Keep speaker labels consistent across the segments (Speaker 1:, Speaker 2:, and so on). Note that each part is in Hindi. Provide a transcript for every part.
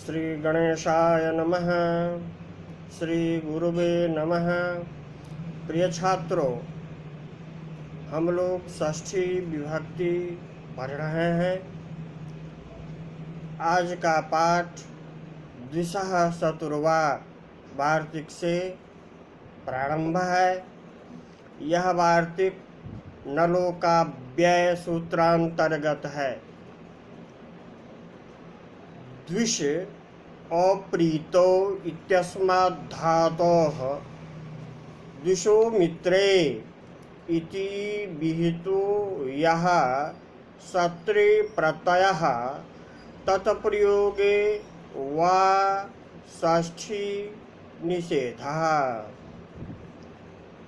Speaker 1: श्री गणेशाय नमः। श्री गुरुवे नमः। प्रिय छात्रों, हम लोग षष्ठी विभक्ति पढ़ रहे हैं। आज का पाठ द्विसहस्रतुर्वा वार्तिक से प्रारंभ है। यह वार्तिक नलों का व्यय सूत्रांतर्गत है। द्विष अप्रीतो इत्यस्मात् धातोः द्विषो मित्रे इति विहितो यः सत्रे प्रत्ययः तत्प्रयोगे वा षष्ठी निषेधः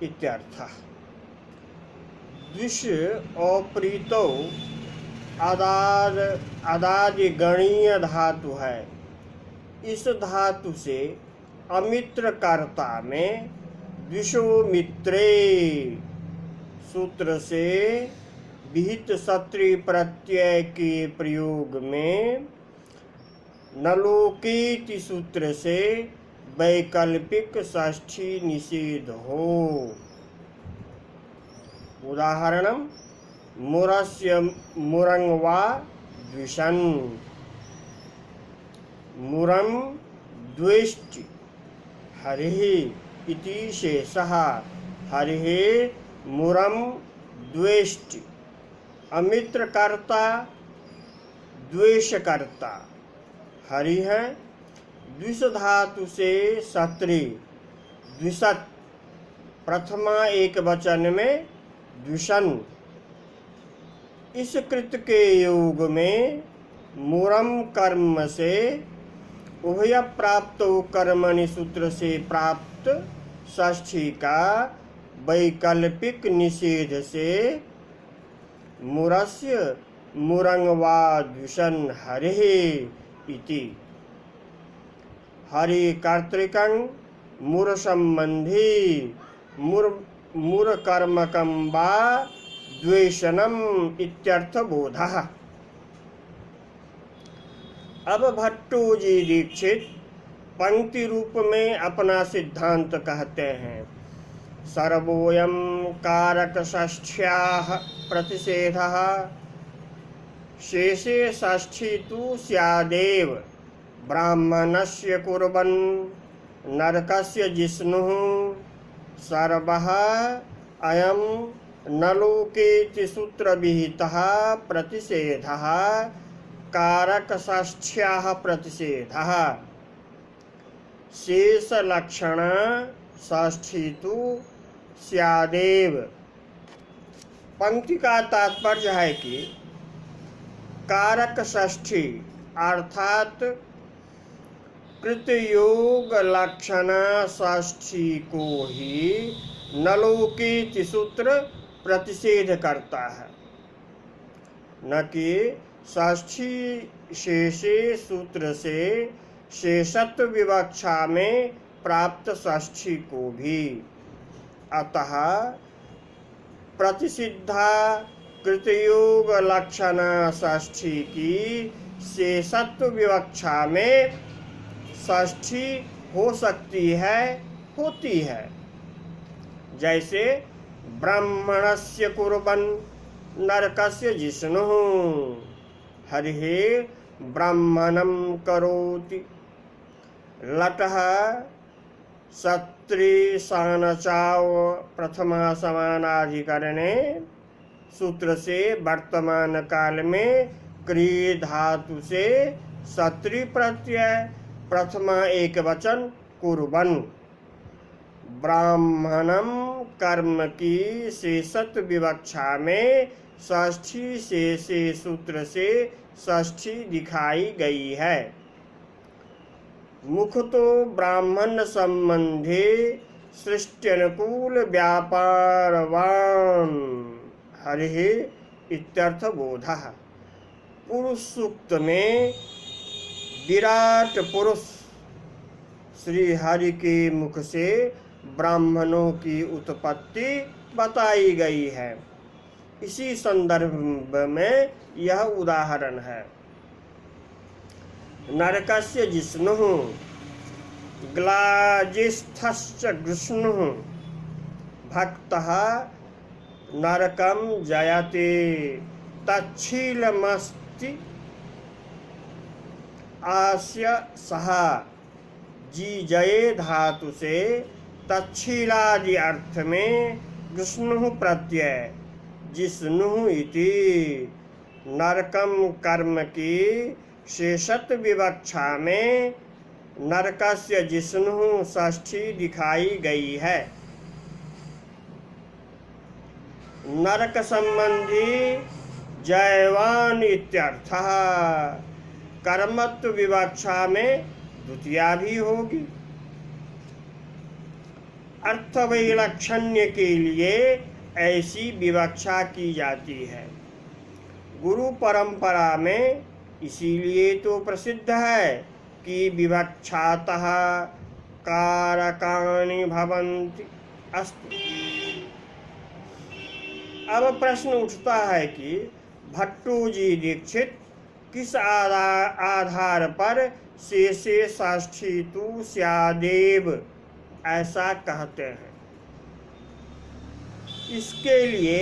Speaker 1: इत्यर्थः। द्विष अप्रीतो आदादि गणीय धातु है। इस धातु से अमित्र कर्ता में द्विषो मित्रे सूत्र से विहित सत्री प्रत्यय के प्रयोग में नलोकेति सूत्र से वैकल्पिक षष्ठी निषेध हो। उदाहरणम मुरस्य मुरंग वा द्विषन्। मुरं द्वेष्टि हरिः इति शेषः। हरिः मुरं द्वेष्टि। अमित्रकर्ता द्वेषकर्ता हरि है। द्विष धातु से सत्री द्विषत् प्रथमा एक वचन में द्विषन्। इस कृत के योग में मुरम कर्म से उभय प्राप्त कर्मणि सूत्र से प्राप्त षष्ठी का वैकल्पिक निषेध से मुरस्य मुरंग वा द्विषन् हरिः इति। हरि कर्तृकं मुर संबंधी मुर कर्मकं वा द्वेषणम इत्यर्थ बोधः। अब भट्टो जी दीक्षित पंक्ति रूप में अपना सिद्धांत कहते हैं। सर्वोयम कारक षष्ठ्याः प्रतिषेधः शेषे षष्ठी तु स्यादेव ब्राह्मणस्य कुर्वन् नरकस्य जिष्णुः सर्वः अयं नलोकेति सूत्र विहितः प्रतिषेधः कारक षष्ठ्याः प्रतिषेधः शेष लक्षण षष्ठी तु स्यादेव। पंक्ति का तात्पर्य है कि कारक षष्ठी अर्थात कृतयोग लक्षण षष्ठी को ही नलोकेति सूत्र प्रतिषेध करता है, न कि षष्ठी शेषे सूत्र से शेषत्व विवक्षा में प्राप्त षष्ठी को भी। अतः प्रतिसिद्धा कृतयोग लक्षण षष्ठी की शेषत्व विवक्षा में षष्ठी हो सकती है, होती है। जैसे ब्राह्मणस्य कुर्वन् नरकस्य जिष्णुः हरिः ब्राह्मणं करोति। लटः सत्री सानचाव प्रथमा समानाधिकरणे सूत्र से वर्तमान काल में क्रिय धातु से सत्री प्रत्यय प्रथमा एक वचन कुर्वन्। ब्राह्मणम कर्म की शेषत्व विवक्षा में षष्ठी शेषे सूत्र से षष्ठी दिखाई गई है। मुख तो ब्राह्मण संबंधी सृष्टि अनुकूल व्यापारवान हरिः इत्यर्थ बोधः। पुरुष सूक्त में विराट पुरुष श्री हरि के मुख से ब्राह्मणों की उत्पत्ति बताई गई है। इसी संदर्भ में यह उदाहरण है। नरकस्य जिष्णुः ग्लाजिस्थश्च कृष्णुः भक्तः नरकं जयते तच्छीलमस्ति आस्य सह। जीजये धातु से तच्छीलादि अर्थ में विष्णु प्रत्यय जिष्णु इति नरकम कर्म की शेषत्व विवक्षा में नरकस्य जिष्णु षष्ठी दिखाई गई है। नरक संबंधी जयवान इत्यर्थः। कर्मत्व विवक्षा में द्वितीया भी होगी। अर्थवैलक्षण्य के लिए ऐसी विवक्षा की जाती है। गुरु परंपरा में इसीलिए तो प्रसिद्ध है कि विवक्षातः कारकाणि भवन्ति अस्ति। अब प्रश्न उठता है कि भट्टू जी दीक्षित किस आधार पर शेषे षष्ठी तु स्यादेव ऐसा कहते हैं। इसके लिए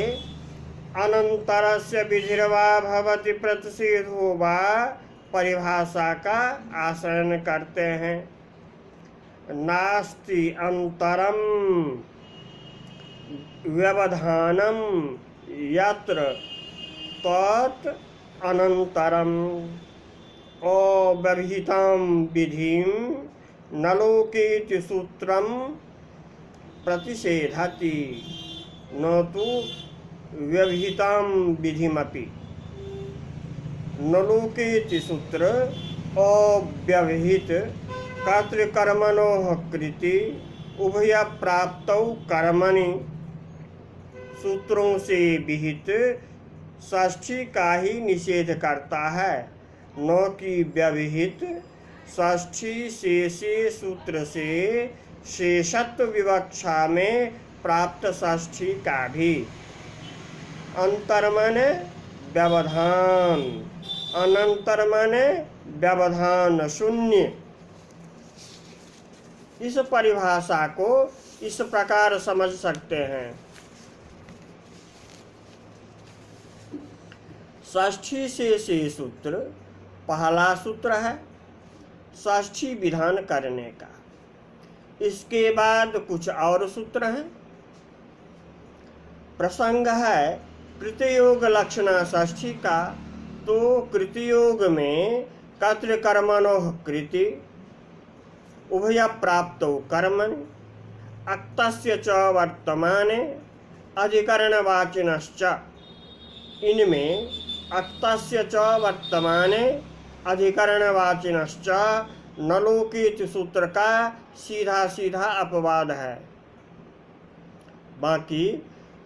Speaker 1: अनंतरस्य विधिर्वा भवति प्रतिषेधो वा परिभाषा का आश्रय करते हैं। नास्ति अंतरम व्यवधानम यत्र तत् अनंतरम अव्यवहितां विधिं न लोकेति सूत्रं प्रतिषेधति न तु व्यवहितां विधिमपि। न लोकेति सूत्र अव्यवहित कर्तृकर्मणोः कृति उभय प्राप्तौ कर्मणि सूत्रों से विहित षष्ठी का ही निषेध करता है, न कि व्यवहित षष्ठी शेषे सूत्र से शेषत्व विवक्षा में प्राप्त षष्ठी का भी। अंतर माने व्यवधान, अनंतर माने व्यवधान शून्य। इस परिभाषा को इस प्रकार समझ सकते हैं। षष्ठी शेषे सूत्र पहला सूत्र है षष्ठी विधान करने का। इसके बाद कुछ और सूत्र हैं। प्रसंग है कृतयोग लक्षणा षष्ठी का, तो कृतयोग में कर्तृकर्मणोः कृति उभय प्राप्तौ कर्मणि अक्तस्य च वर्तमाने अधिकरणवाचिनश्च। इनमें अक्तस्य च वर्तमाने अधिकरणवाचिनश्च न लोकेति सूत्र का सीधा सीधा अपवाद है। बाकी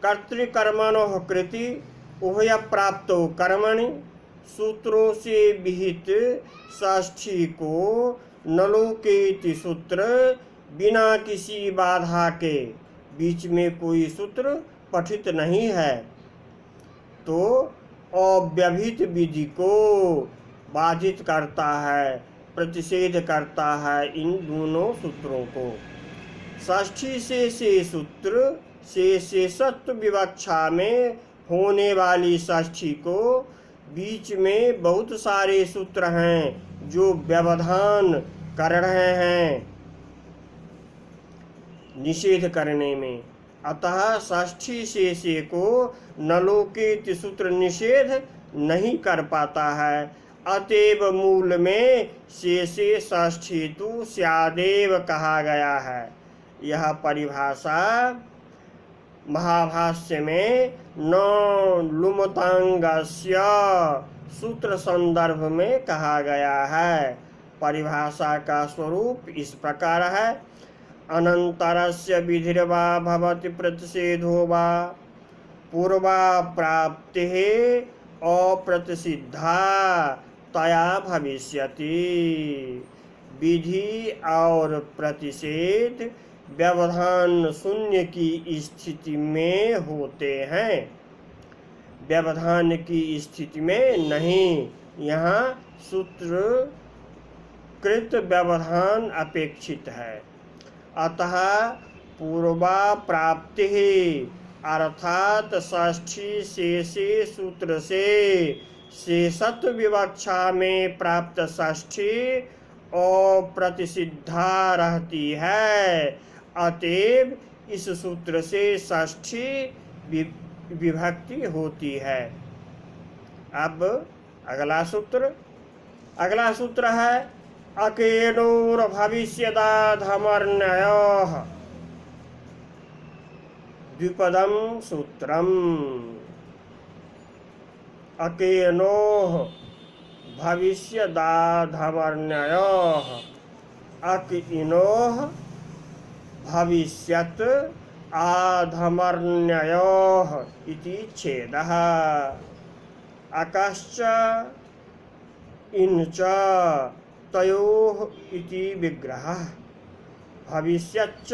Speaker 1: कर्तृकर्मणोः कृति उभय प्राप्तो कर्मणि सूत्रों से विहित षष्ठी को न लोकेति सूत्र बिना किसी बाधा के, बीच में कोई सूत्र पठित नहीं है, तो अव्यवहित विधि को बाधित करता है, प्रतिषेध करता है इन दोनों सूत्रों को। षष्ठी से सूत्र से शेषत्व विवक्षा में होने वाली षष्ठी को बीच में बहुत सारे सूत्र हैं जो व्यवधान कर रहे हैं निषेध करने में। अतः षष्ठी शेषे को न लोकेति सूत्र निषेध नहीं कर पाता है। अतएव मूल में शेषे षष्ठी तु स्यादेव कहा गया है। यह परिभाषा महाभाष्य में न लुमतांगस्य सूत्र संदर्भ में कहा गया है। परिभाषा का स्वरूप इस प्रकार है। अनंतरस्य विधिर्वा भवति प्रतिषेधो वा पूर्वा प्राप्तिः अप्रतिषिद्धा तया भविष्यति। विधि और प्रतिषेध व्यवधान शून्य की स्थिति में होते हैं, व्यवधान की स्थिति में नहीं। यहाँ सूत्र कृत व्यवधान अपेक्षित है। अतः पूर्वा प्राप्ति अर्थात षष्ठी शेषे सूत्र से शेषत्व विवक्षा में प्राप्त षष्ठी अप्रतिसिद्धा रहती है। अतएव इस सूत्र से षष्ठी विभक्ति होती है। अब अगला सूत्र है अकेनोर भविष्यदाधमर्ण्यः द्विपदम सूत्रम। अकेनोः भविष्यदाधमर्ण्यः अकिनोः भविष्यत् आधमर्ण्ययोः इति छेदः। अकश्च इनच तयोः इति विग्रहः। भविष्यच्च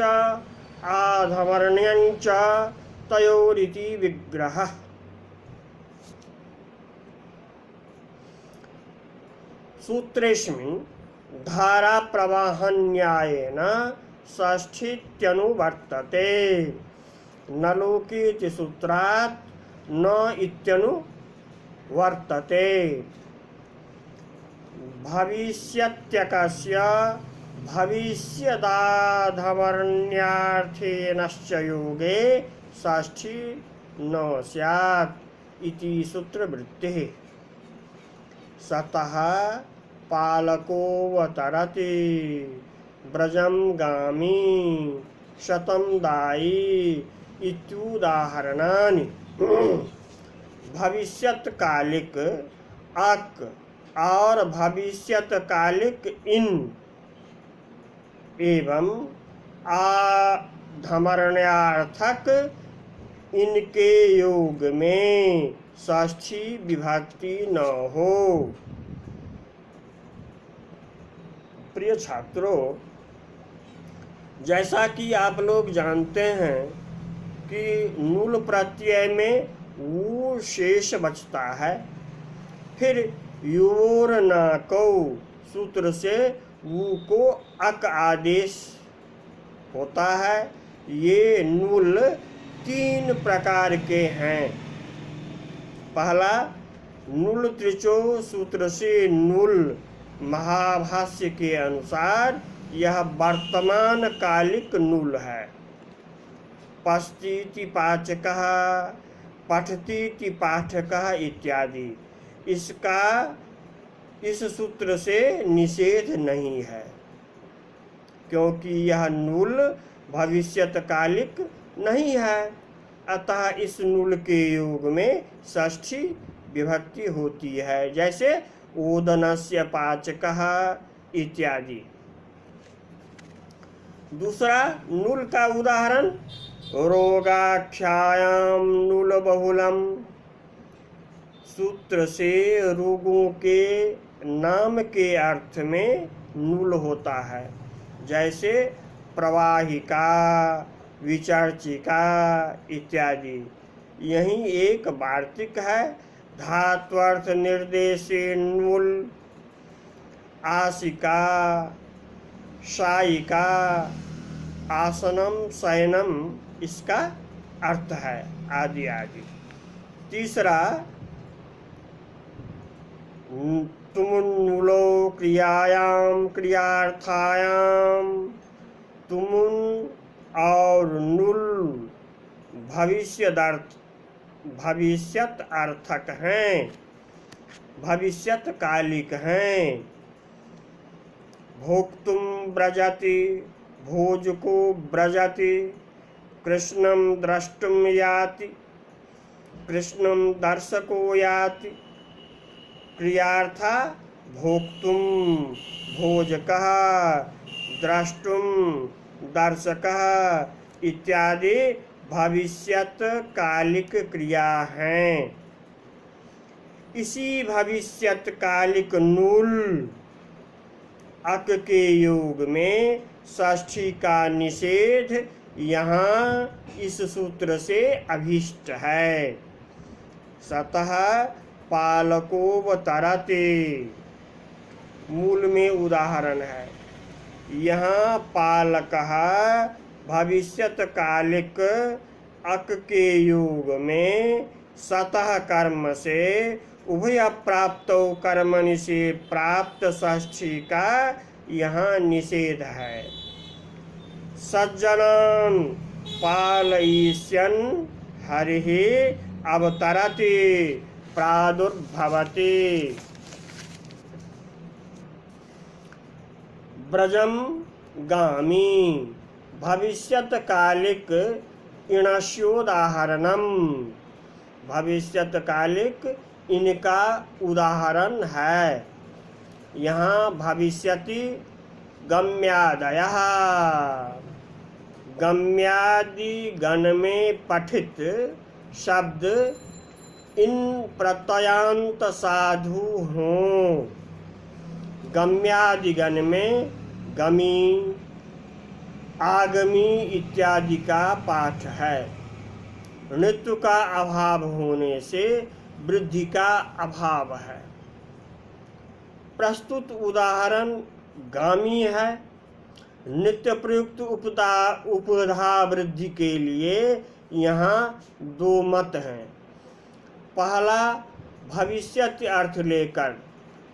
Speaker 1: आधमर्ण्यञ्च तयोरिति विग्रहः। सूत्रेऽस्मिन् धारा प्रवाहन्यायेन षष्ठीत्यनुवर्तते। न लोकेति सूत्रात् न इत्यनुवर्तते। भविष्यत्यकस्य भविष्यदाधमर्ण्यार्थेनश्च योगे षष्ठी न स्यात् इति सूत्रवृत्तिः। सतः पालकोऽवतरति ब्रजं गामी शतं दायी इत्युदाहरणानि। भविष्यत्कालिक अक और भविष्यत्कालिक इन एवं आधमर्ण्यार्थक इनके योग में षष्ठी विभक्ति न हो। प्रिय छात्रों, जैसा कि आप लोग जानते हैं कि नूल प्रत्यय में वो शेष बचता है, फिर योर न कौ सूत्र से वो को अक आदेश होता है। ये नूल तीन प्रकार के हैं। पहला नूल त्रिचो सूत्र से नूल महाभाष्य के अनुसार यह वर्तमान कालिक नूल है। पश्तीति पाचकः पठतीति पाठकः इत्यादि। इसका इस सूत्र से निषेध नहीं है, क्योंकि यह नूल भविष्यत्कालिक नहीं है। अतः इस नूल के योग में षष्ठी विभक्ति होती है, जैसे ओदनस्य पाचकः इत्यादि। दूसरा नूल का उदाहरण रोगाख्यायां नूल बहुलम। सूत्र से रोगों के नाम के अर्थ में नूल होता है, जैसे प्रवाहिका विचर्चिका इत्यादि। यही एक वार्तिक है। धात्वर्थ निर्देशे नूल आसिका शायिका आसनम शयनम इसका अर्थ है, आदि आदि। तीसरा तुमुन्नूलो क्रियायाम क्रियार्थायाम। तुमुन और नुल भविष्यत अर्थक हैं, भविष्यत कालिक हैं। भोक्तुम ब्रजति भोज को ब्रजति। कृष्णम द्रष्टुम याति कृष्णम दर्शको याति। क्रियार्था भोक्तुम भोजकः द्रष्टुम दर्शकः इत्यादि भविष्यत कालिक क्रिया हैं। इसी भविष्यत कालिक नूल अक के योग में षष्ठी का निषेध यहाँ इस सूत्र से अभिष्ट है। सतः पालकोऽवतरति मूल में उदाहरण है। यहाँ पालकः भविष्यत कालिक अक के योग में सतः कर्म से उभय प्राप्त कर्मणि से प्राप्त षष्ठी का यहाँ निषेध है। सज्जनान् पालयिष्यन् हरिः अवतरति प्रादुर्भवति। ब्रजम गामी भविष्यत कालिक इणस्योदाहरणम। भविष्यत कालिक इनका उदाहरण है। यहाँ भविष्यति गम्यादयः गम्यादि गण में पठित शब्द इन प्रत्ययान्त साधु हों। गम्यादि गण में गमी आगमी इत्यादि का पाठ है। णित्व का अभाव होने से वृद्धि का अभाव है। प्रस्तुत उदाहरण गामी है। नित्य प्रयुक्त उपधा वृद्धि के लिए यहाँ दो मत हैं। पहला भविष्यत अर्थ लेकर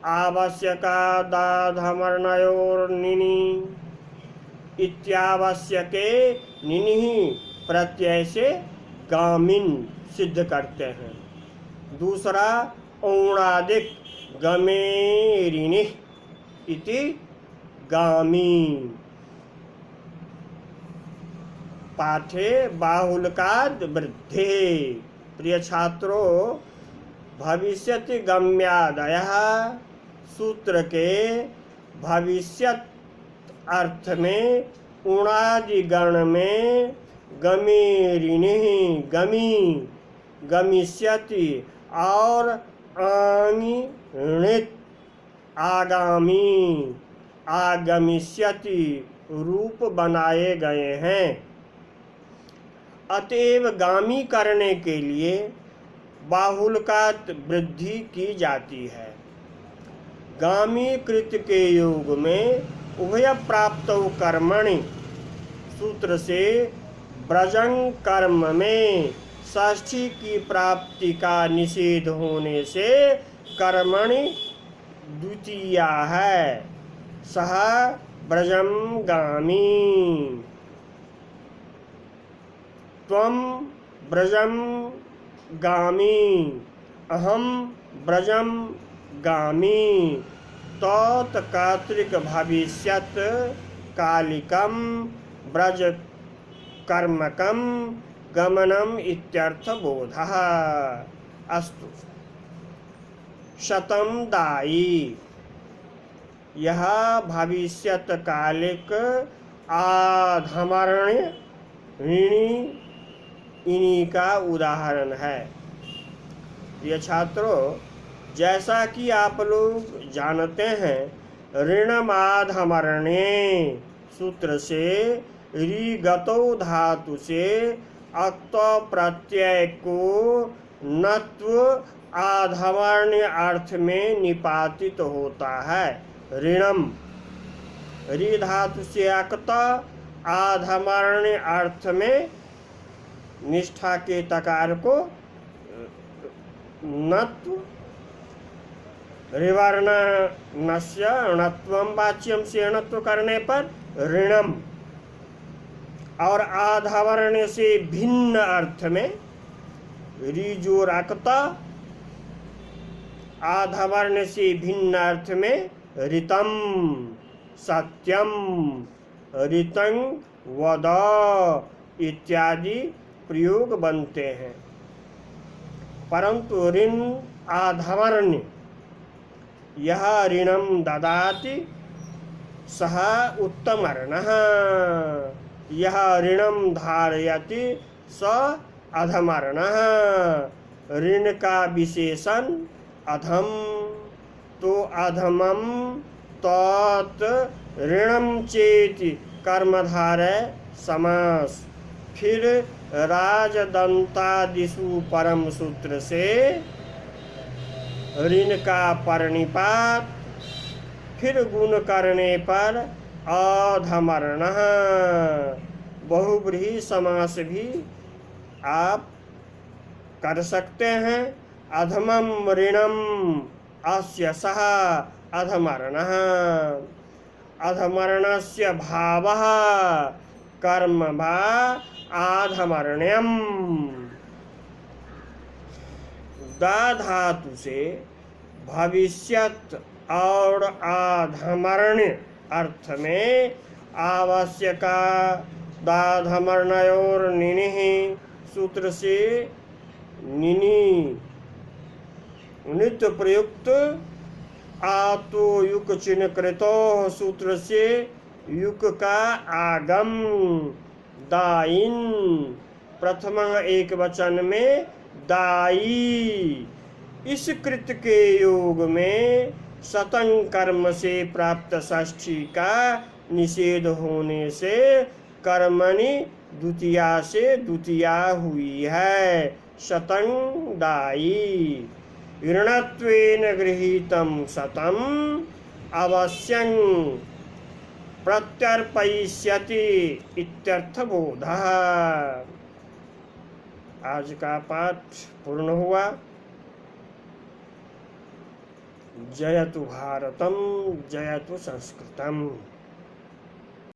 Speaker 1: आवश्यकादाधमर्णयोर्निनि इत्यावश्यके निनि प्रत्यय से गामिन सिद्ध करते हैं। दूसरा औणादिक गमेरिनि इति गामी। पाठे बाहुल्काद वृद्धे। प्रिय छात्रों, भविष्यति गम्यादयः सूत्र के भविष्यत अर्थ में उणादि गण में गमेरिनि गमी गमिष्यति और आंगी णित आगामी आगमिष्यति रूप बनाए गए हैं। अतएव गामी करने के लिए बाहुल्कात वृद्धि की जाती है। गामी कृत के योग में उभय प्राप्त कर्मणि सूत्र से ब्रजंग कर्म में षष्ठी की प्राप्ति का निषेध होने से कर्मणि द्वितीया है। सह ब्रजम गामी। त्वं ब्रजम गामी अहम ब्रजम गामी। तत्कात्रिक भविष्यत कालिकम ब्रज कर्मकम गमनम इत्यर्थ बोधः। अस्तु। शतम दायी। यह भविष्यत कालिक आधमर्ण्य ऋणी इन्हीं का उदाहरण है। ये छात्रों, जैसा कि आप लोग जानते हैं, ऋणमाधमर्ण्ये सूत्र से ऋगतो धातु से अक्त प्रत्यय को नत्व आधमर्ण्य अर्थ में निपातित होता है। ऋणम ऋ धातु से अक्त आधमर्ण्य अर्थ में निष्ठा के तकार को नत्व ऋवर्ण नस्य णत्वम वाच्यम से णत्व करने पर ऋणम और आधावर्ण से भिन्न अर्थ में ऋजो रक्ता आधावर्ण से भिन्न अर्थ में ऋतम सत्यम ऋतं वद इत्यादि प्रयोग बनते हैं। परंतु ऋण आधमर्ण्य यह ऋणम ददाति सह उत्तमर्णः। यह ऋणम धारयति स अधमर्णः। ऋण का विशेषण अधम, तो अधमम तत् ऋणम चेति कर्मधारय समास। फिर राजदंतादिषु परम सूत्र से ऋण का परिनिपात, फिर गुण करने पर अधमर्णः, बहुव्रीहि समास भी आप कर सकते हैं। अधमम ऋणम अस्य सः अधमर्णः। अधमर्णस्य भावः कर्म वा आधमर्ण्यम। दा धातु से भविष्यत और आधमर्ण्य अर्थ में आवश्यका दाधमर्णयोर निनिः सूत्र से निनि नित्य प्रयुक्त आतो युक चिन्ह कृतो सूत्र से युक का आगम दाइन प्रथम एक वचन में दाई। इस कृत के योग में सतंग कर्म से प्राप्त षष्ठी का निषेध होने से कर्मणि द्वितीया से द्वितीया हुई है, शतं दाई। ऋणत्वेन गृहीतम शतम अवश्यं प्रत्यर्पयिष्यति इत्यर्थ बोधः। आज का पाठ पूर्ण हुआ। जयतु भारतम, जयतु संस्कृतम।